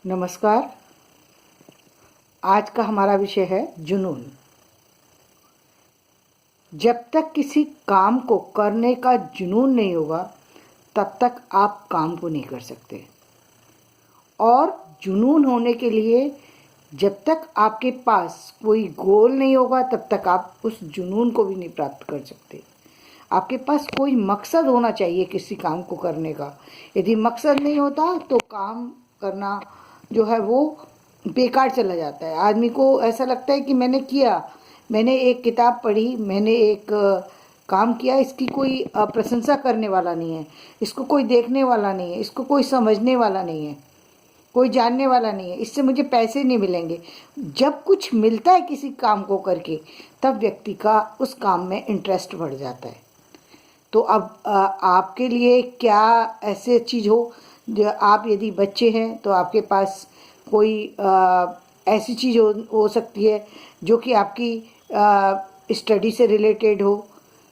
नमस्कार। आज का हमारा विषय है जुनून। जब तक किसी काम को करने का जुनून नहीं होगा तब तक आप काम को नहीं कर सकते। और जुनून होने के लिए जब तक आपके पास कोई गोल नहीं होगा तब तक आप उस जुनून को भी नहीं प्राप्त कर सकते। आपके पास कोई मकसद होना चाहिए किसी काम को करने का। यदि मकसद नहीं होता तो काम करना जो है वो बेकार चला जाता है। आदमी को ऐसा लगता है कि मैंने किया, मैंने एक किताब पढ़ी, मैंने एक काम किया, इसकी कोई प्रशंसा करने वाला नहीं है, इसको कोई देखने वाला नहीं है, इसको कोई समझने वाला नहीं है, कोई जानने वाला नहीं है, इससे मुझे पैसे नहीं मिलेंगे। जब कुछ मिलता है किसी काम को करके तब व्यक्ति का उस काम में इंटरेस्ट बढ़ जाता है। तो अब आपके लिए क्या ऐसे चीज़ हो जो आप, यदि बच्चे हैं तो आपके पास कोई ऐसी चीज़ हो सकती है जो कि आपकी स्टडी से रिलेटेड हो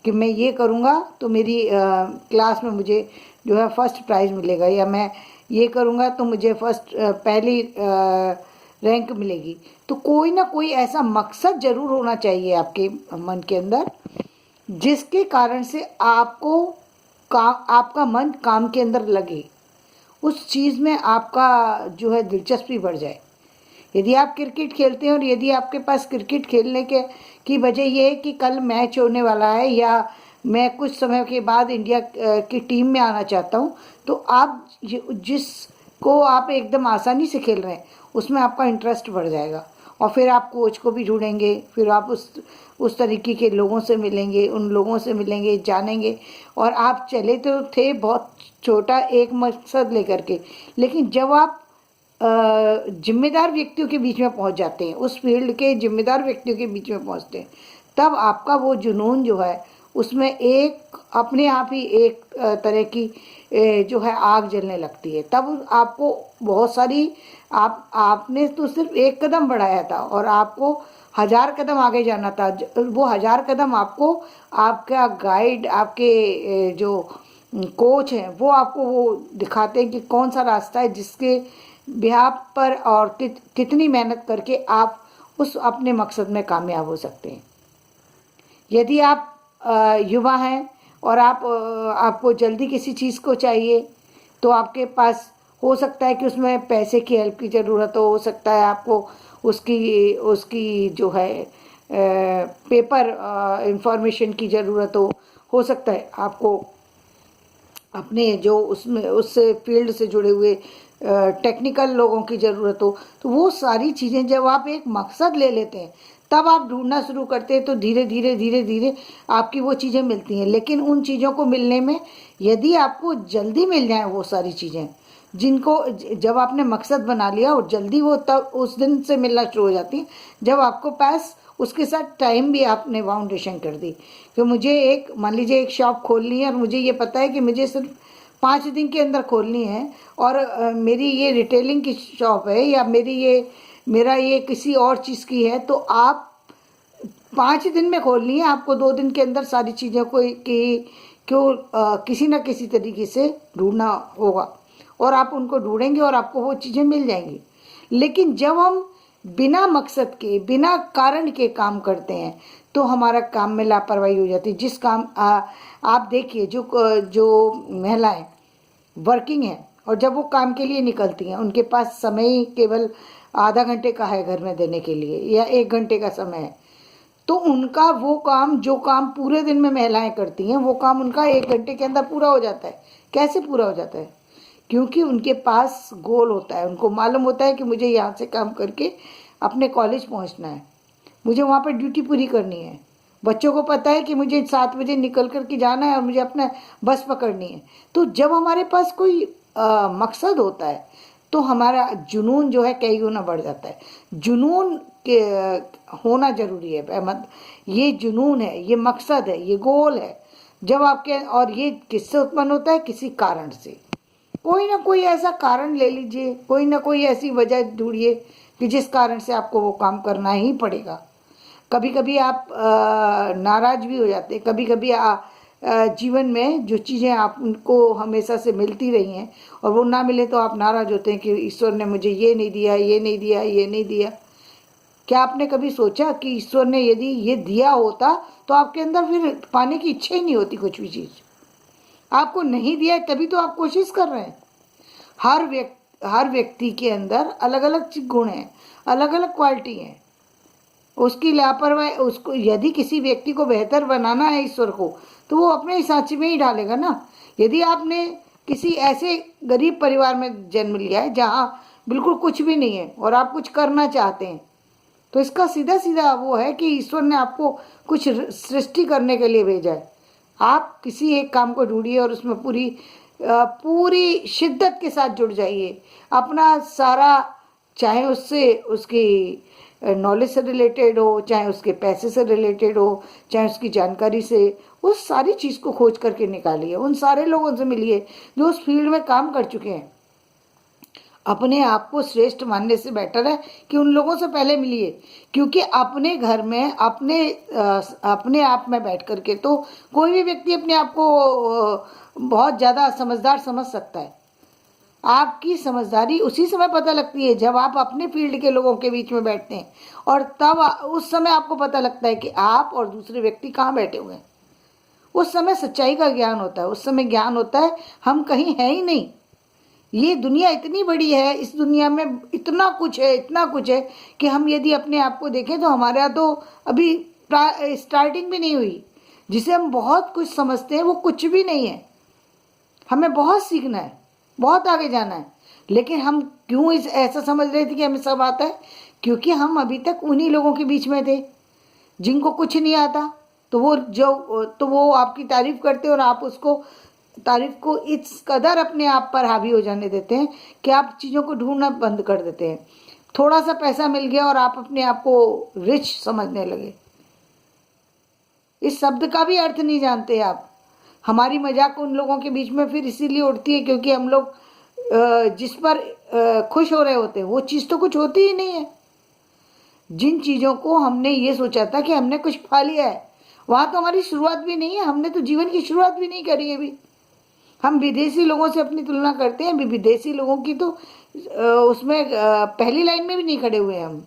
कि मैं ये करूँगा तो मेरी क्लास में मुझे जो है फर्स्ट प्राइज़ मिलेगा, या मैं ये करूँगा तो मुझे पहली रैंक मिलेगी। तो कोई ना कोई ऐसा मकसद ज़रूर होना चाहिए आपके मन के अंदर जिसके कारण से आपका मन काम के अंदर लगे, उस चीज़ में आपका जो है दिलचस्पी बढ़ जाए। यदि आप क्रिकेट खेलते हैं और यदि आपके पास क्रिकेट खेलने की वजह ये है कि कल मैच होने वाला है या मैं कुछ समय के बाद इंडिया की टीम में आना चाहता हूँ, तो आप जिसको आप एकदम आसानी से खेल रहे हैं उसमें आपका इंटरेस्ट बढ़ जाएगा। और फिर आप कोच को भी ढूंढेंगे, फिर आप उस तरीके के लोगों से मिलेंगे, उन लोगों से मिलेंगे, जानेंगे। और आप चले तो थे बहुत छोटा एक मकसद लेकर के, लेकिन जब आप जिम्मेदार व्यक्तियों के बीच में पहुंच जाते हैं, उस फील्ड के जिम्मेदार व्यक्तियों के बीच में पहुंचते हैं, तब आपका वो जुनून जो है उसमें एक अपने आप ही एक तरह की जो है आग जलने लगती है। तब आपको बहुत सारी आपने तो सिर्फ एक कदम बढ़ाया था और आपको 1000 कदम आगे जाना था। वो 1000 कदम आपको आपका गाइड, आपके जो कोच हैं वो आपको वो दिखाते हैं कि कौन सा रास्ता है जिसके बिहाफ पर और कितनी मेहनत करके आप उस अपने मकसद में कामयाब हो सकते हैं। यदि आप युवा हैं और आपको जल्दी किसी चीज़ को चाहिए तो आपके पास हो सकता है कि उसमें पैसे की हेल्प की ज़रूरत हो सकता है आपको उसकी जो है पेपर इंफॉर्मेशन की ज़रूरत हो सकता है आपको अपने जो उसमें उस फील्ड से जुड़े हुए टेक्निकल लोगों की ज़रूरत हो। तो वो सारी चीज़ें जब आप एक मकसद ले लेते हैं तब आप ढूंढना शुरू करते हैं, तो धीरे धीरे धीरे धीरे आपकी वो चीज़ें मिलती हैं। लेकिन उन चीज़ों को मिलने में यदि आपको जल्दी मिल जाए वो सारी चीज़ें जिनको जब आपने मकसद बना लिया और जल्दी वो तब उस दिन से मिलना शुरू हो जाती हैं जब आपको पास उसके साथ टाइम भी आपने बाउंडेशन कर दी कि मुझे एक, मान लीजिए एक शॉप खोलनी है और मुझे ये पता है कि मुझे सिर्फ 5 दिन के अंदर खोलनी है और मेरी ये रिटेलिंग की शॉप है या मेरा ये किसी और चीज़ की है, तो आप 5 दिन में खोलनी है, आपको 2 दिन के अंदर सारी चीज़ों को किसी न किसी तरीके से ढूंढना होगा और आप उनको ढूंढेंगे और आपको वो चीज़ें मिल जाएंगी। लेकिन जब हम बिना मकसद के, बिना कारण के काम करते हैं तो हमारा काम में लापरवाही हो जाती है। जिस काम आप देखिए जो महिलाएं वर्किंग हैं और जब वो काम के लिए निकलती हैं उनके पास समय ही केवल आधा घंटे का है घर में देने के लिए या 1 घंटे का समय है, तो उनका वो काम, जो काम पूरे दिन में महिलाएं करती हैं, वो काम उनका 1 घंटे के अंदर पूरा हो जाता है। कैसे पूरा हो जाता है? क्योंकि उनके पास गोल होता है, उनको मालूम होता है कि मुझे यहाँ से काम करके अपने कॉलेज पहुँचना है, मुझे वहाँ पर ड्यूटी पूरी करनी है। बच्चों को पता है कि मुझे 7 बजे निकल कर के जाना है और मुझे अपना बस पकड़नी है। तो जब हमारे पास कोई मकसद होता है तो हमारा जुनून जो है कई गुना बढ़ जाता है। जुनून के होना ज़रूरी है अहमद। ये जुनून है, ये मकसद है, ये गोल है। जब आपके, और ये किससे उत्पन्न होता है? किसी कारण से। कोई ना कोई ऐसा कारण ले लीजिए, कोई ना कोई ऐसी वजह ढूंढिए कि जिस कारण से आपको वो काम करना ही पड़ेगा। कभी कभी आप नाराज भी हो जाते हैं, कभी कभी जीवन में जो चीज़ें आपको हमेशा से मिलती रही हैं और वो ना मिले तो आप नाराज़ होते हैं कि ईश्वर ने मुझे ये नहीं दिया, ये नहीं दिया, ये नहीं दिया। क्या आपने कभी सोचा कि ईश्वर ने यदि ये दिया होता तो आपके अंदर फिर पाने की इच्छा ही नहीं होती कुछ भी चीज़। आपको नहीं दिया है तभी तो आप कोशिश कर रहे हैं। हर व्यक्ति के अंदर अलग अलग गुण हैं, अलग अलग क्वालिटी हैं। उसकी लापरवाही, उसको यदि किसी व्यक्ति को बेहतर बनाना है ईश्वर को, तो वो अपने हिसाब से में ही डालेगा ना। यदि आपने किसी ऐसे गरीब परिवार में जन्म लिया है जहाँ बिल्कुल कुछ भी नहीं है और आप कुछ करना चाहते हैं, तो इसका सीधा सीधा वो है कि ईश्वर ने आपको कुछ सृष्टि करने के लिए भेजा है। आप किसी एक काम को ढूंढिए और उसमें पूरी शिद्दत के साथ जुड़ जाइए। अपना सारा, चाहे उससे उसकी नॉलेज से रिलेटेड हो, चाहे उसके पैसे से रिलेटेड हो, चाहे उसकी जानकारी से, उस सारी चीज़ को खोज करके निकालिए। उन सारे लोगों से मिलिए जो उस फील्ड में काम कर चुके हैं। अपने आप को श्रेष्ठ मानने से बेटर है कि उन लोगों से पहले मिलिए, क्योंकि अपने घर में अपने आप में बैठ करके तो कोई भी व्यक्ति अपने आप को बहुत ज़्यादा समझदार समझ सकता है। आपकी समझदारी उसी समय पता लगती है जब आप अपने फील्ड के लोगों के बीच में बैठते हैं, और तब उस समय आपको पता लगता है कि आप और दूसरे व्यक्ति कहाँ बैठे हुए हैं। उस समय सच्चाई का ज्ञान होता है, उस समय ज्ञान होता है हम कहीं हैं ही नहीं। ये दुनिया इतनी बड़ी है, इस दुनिया में इतना कुछ है, इतना कुछ है कि हम यदि अपने आप को देखें तो हमारे यहाँ तो अभी स्टार्टिंग भी नहीं हुई। जिसे हम बहुत कुछ समझते हैं वो कुछ भी नहीं है। हमें बहुत सीखना है, बहुत आगे जाना है, लेकिन हम क्यों ऐसा समझ रहे थे कि हमें सब आता है? क्योंकि हम अभी तक उन्हीं लोगों के बीच में थे जिनको कुछ नहीं आता। तो वो आपकी तारीफ करते हैं और आप उसको तारीफ को इस कदर अपने आप पर हावी हो जाने देते हैं कि आप चीज़ों को ढूंढना बंद कर देते हैं। थोड़ा सा पैसा मिल गया और आप अपने आप को रिच समझने लगे। इस शब्द का भी अर्थ नहीं जानते आप। हमारी मजाक उन लोगों के बीच में फिर इसीलिए उड़ती है क्योंकि हम लोग जिस पर खुश हो रहे होते हैं वो चीज़ तो कुछ होती ही नहीं है। जिन चीज़ों को हमने ये सोचा था कि हमने कुछ पा लिया है, वहाँ तो हमारी शुरुआत भी नहीं है। हमने तो जीवन की शुरुआत भी नहीं करी है अभी। हम विदेशी लोगों से अपनी तुलना करते हैं, अभी विदेशी लोगों की तो उसमें पहली लाइन में भी नहीं खड़े हुए हैं हम।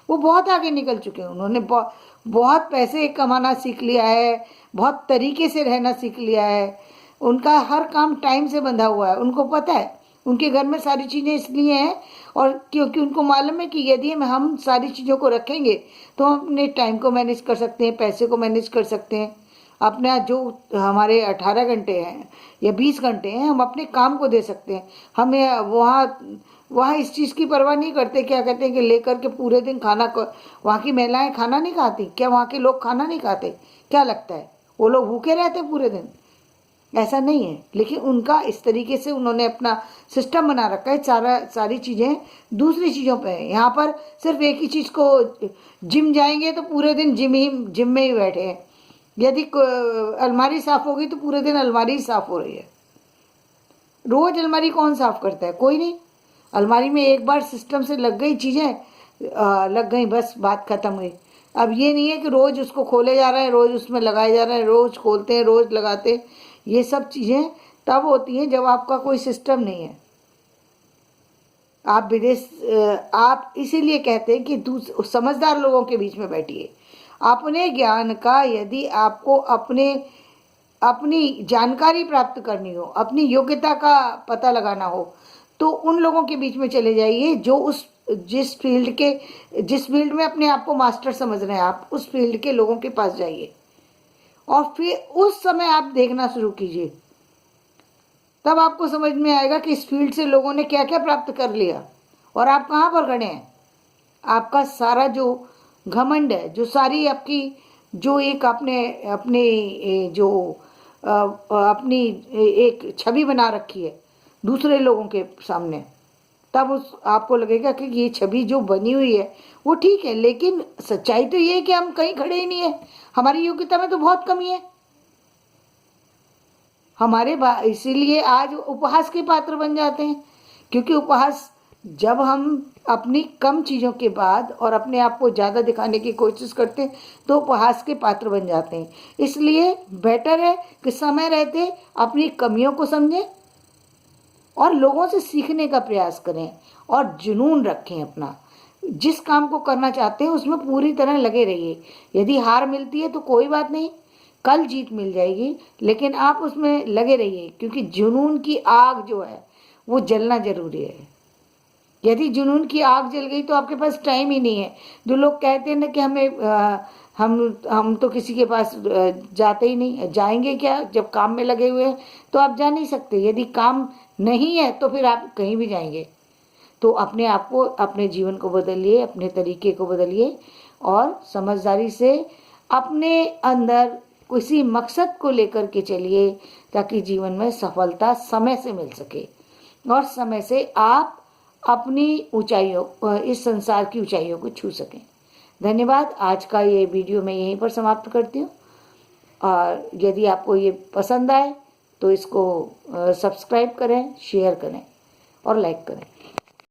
वो बहुत आगे निकल चुके हैं। उन्होंने बहुत पैसे कमाना सीख लिया है, बहुत तरीके से रहना सीख लिया है। उनका हर काम टाइम से बंधा हुआ है। उनको पता है उनके घर में सारी चीज़ें इसलिए हैं और क्योंकि उनको मालूम है कि यदि हम सारी चीज़ों को रखेंगे तो हम अपने टाइम को मैनेज कर सकते हैं, पैसे को मैनेज कर सकते हैं। अपना जो हमारे 18 घंटे हैं या 20 घंटे हैं हम अपने काम को दे सकते हैं। हमें वहाँ इस चीज़ की परवाह नहीं करते। क्या कहते हैं कि लेकर के पूरे दिन खाना को, वहाँ की महिलाएं खाना नहीं खाती क्या? वहाँ के लोग खाना नहीं खाते क्या? लगता है वो लोग भूखे रहते पूरे दिन? ऐसा नहीं है, लेकिन उनका इस तरीके से उन्होंने अपना सिस्टम बना रखा है। सारी चीज़ें दूसरी चीज़ों पे है। यहाँ पर सिर्फ एक ही चीज़ को, जिम जाएंगे तो पूरे दिन जिम में ही बैठे हैं। यदि अलमारी साफ होगी तो पूरे दिन अलमारी ही साफ हो रही है। रोज अलमारी कौन साफ करता है? कोई नहीं। अलमारी में एक बार सिस्टम से लग गई चीज़ें, लग गई, बस बात खत्म हुई। अब ये नहीं है कि रोज उसको खोले जा रहे हैं, रोज उसमें लगाए जा रहे हैं, रोज खोलते हैं, रोज लगाते हैं। ये सब चीज़ें तब होती हैं जब आपका कोई सिस्टम नहीं है। आप इसीलिए कहते हैं कि समझदार लोगों के बीच में बैठिए। अपने ज्ञान का, यदि आपको अपनी जानकारी प्राप्त करनी हो, अपनी योग्यता का पता लगाना हो, तो उन लोगों के बीच में चले जाइए जो जिस फील्ड में अपने आप को मास्टर समझ रहे हैं। आप उस फील्ड के लोगों के पास जाइए और फिर उस समय आप देखना शुरू कीजिए। तब आपको समझ में आएगा कि इस फील्ड से लोगों ने क्या क्या प्राप्त कर लिया और आप कहाँ पर खड़े हैं। आपका सारा जो घमंड है, जो सारी आपकी जो एक अपने जो अपनी एक छवि बना रखी है दूसरे लोगों के सामने, तब आपको लगेगा कि ये छवि जो बनी हुई है वो ठीक है, लेकिन सच्चाई तो ये है कि हम कहीं खड़े ही नहीं है। हमारी योग्यता में तो बहुत कमी है। इसीलिए आज उपहास के पात्र बन जाते हैं, क्योंकि उपहास जब हम अपनी कम चीज़ों के बाद और अपने आप को ज़्यादा दिखाने की कोशिश करते हैं तो उपहास के पात्र बन जाते हैं। इसलिए बेटर है कि समय रहते अपनी कमियों को समझें और लोगों से सीखने का प्रयास करें और जुनून रखें अपना। जिस काम को करना चाहते हैं उसमें पूरी तरह लगे रहिए। यदि हार मिलती है तो कोई बात नहीं, कल जीत मिल जाएगी, लेकिन आप उसमें लगे रहिए, क्योंकि जुनून की आग जो है वो जलना जरूरी है। यदि जुनून की आग जल गई तो आपके पास टाइम ही नहीं है। जो लोग कहते हैं ना कि हम तो किसी के पास जाते ही नहीं, जाएंगे क्या जब काम में लगे हुए हैं? तो आप जा नहीं सकते। यदि काम नहीं है तो फिर आप कहीं भी जाएंगे। तो अपने आप को, अपने जीवन को बदलिए, अपने तरीके को बदलिए और समझदारी से अपने अंदर किसी मकसद को लेकर के चलिए, ताकि जीवन में सफलता समय से मिल सके और समय से आप अपनी ऊंचाइयों, इस संसार की ऊंचाइयों को छू सकें। धन्यवाद। आज का ये वीडियो मैं यहीं पर समाप्त करती हूँ और यदि आपको ये पसंद आए तो इसको सब्सक्राइब करें, शेयर करें और लाइक करें।